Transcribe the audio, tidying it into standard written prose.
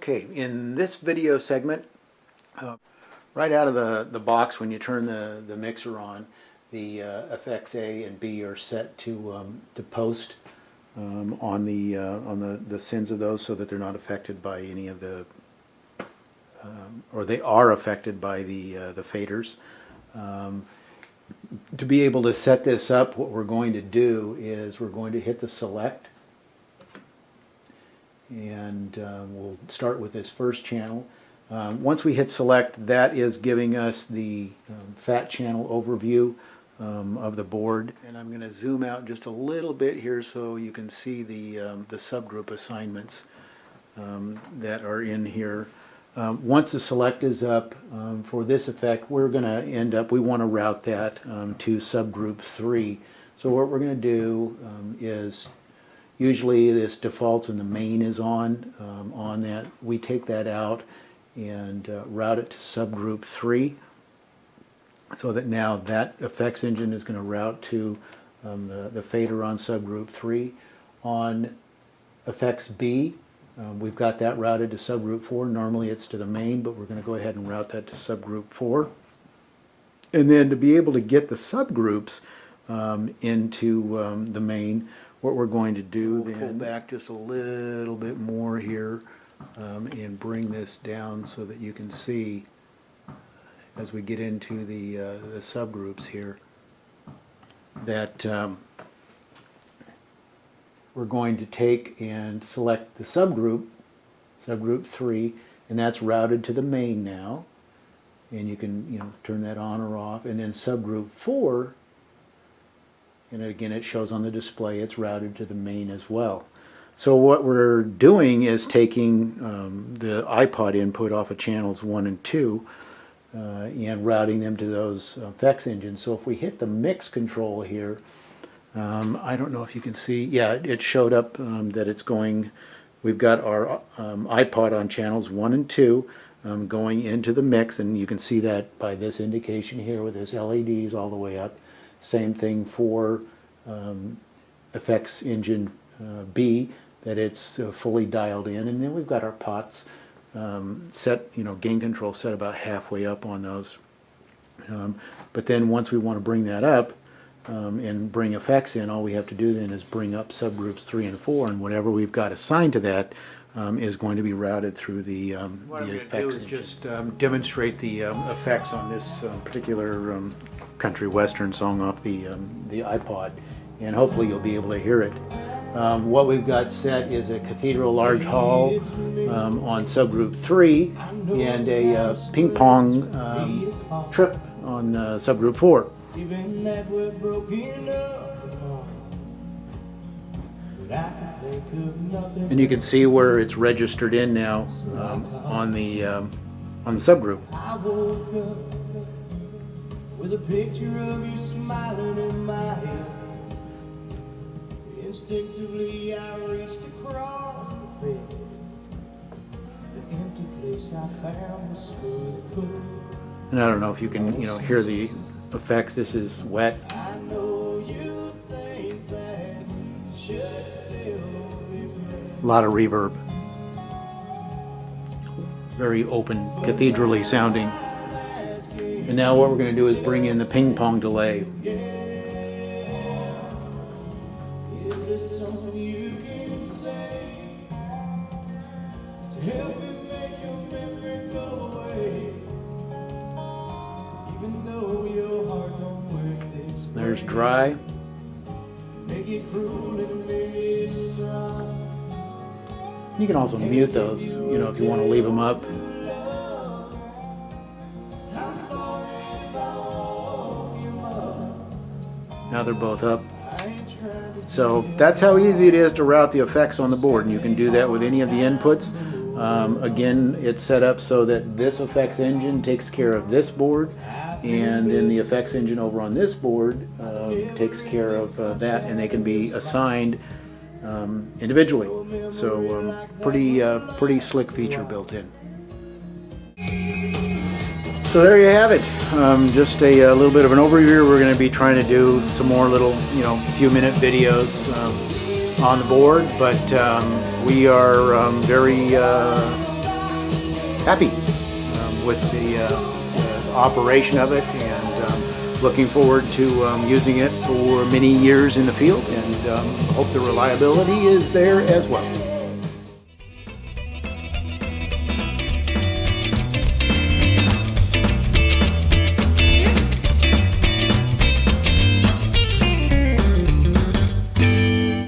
Okay, in this video segment, right out of the box when you turn the mixer on, the effects A and B are set to post on the sins of those, so that they're not affected by any of the, or they are affected by the faders. To be able to set this up, what we're going to do is we're going to hit the select, and we'll start with this first channel. Once we hit select, that is giving us the fat channel overview of the board. And I'm going to zoom out just a little bit here so you can see the subgroup assignments that are in here. Once the select is up, for this effect, we're going to end up, we want to route that to subgroup 3. So what we're going to do is, usually this defaults and the main is on that. We take that out and route it to subgroup 3, so that now that effects engine is going to route to the fader on subgroup 3. On effects B, we've got that routed to subgroup 4. Normally it's to the main, but we're going to go ahead and route that to subgroup 4. And then to be able to get the subgroups into the main, what we're going to do, we'll pull back just a little bit more here and bring this down so that you can see as we get into the subgroups here that we're going to take and select the subgroup 3, and that's routed to the main now, and you can turn that on or off. And then subgroup 4, and again it shows on the display, it's routed to the main as well. So what we're doing is taking the iPod input off of channels 1 and 2 and routing them to those effects engines. So if we hit the mix control here, I don't know if you can see, yeah, it showed up that it's going, we've got our iPod on channels 1 and 2 going into the mix, and you can see that by this indication here with this LEDs all the way up. Same thing for effects engine B, that it's fully dialed in, and then we've got our pots set, gain control set about halfway up on those. But then once we want to bring that up and bring effects in, all we have to do then is bring up subgroups 3 and 4, and whatever we've got assigned to that is going to be routed through the what I'm going to do is just demonstrate the effects on this particular country western song off the iPod, and hopefully you'll be able to hear it. What we've got set is a Cathedral Large Hall on subgroup 3, and a ping pong trip on subgroup 4. And you can see where it's registered in now on the subgroup. I woke up with a picture of you smiling in my head. Instinctively I reached across the bed. The empty place I found was full. And I don't know if you can, hear the effects. This is wet. I know you think that should still be a lot of reverb. Very open, cathedraly sounding. And now what we're going to do is bring in the ping pong delay. There's dry. You can also mute those, if you want to leave them up. Now they're both up. So that's how easy it is to route the effects on the board, and you can do that with any of the inputs. Again, it's set up so that this effects engine takes care of this board, and then the effects engine over on this board takes care of that, and they can be assigned individually. So pretty slick feature built in. So there you have it. Just a little bit of an overview. We're going to be trying to do some more little, few-minute videos on the board, but we are very happy with the operation of it, and looking forward to using it for many years in the field, and hope the reliability is there as well.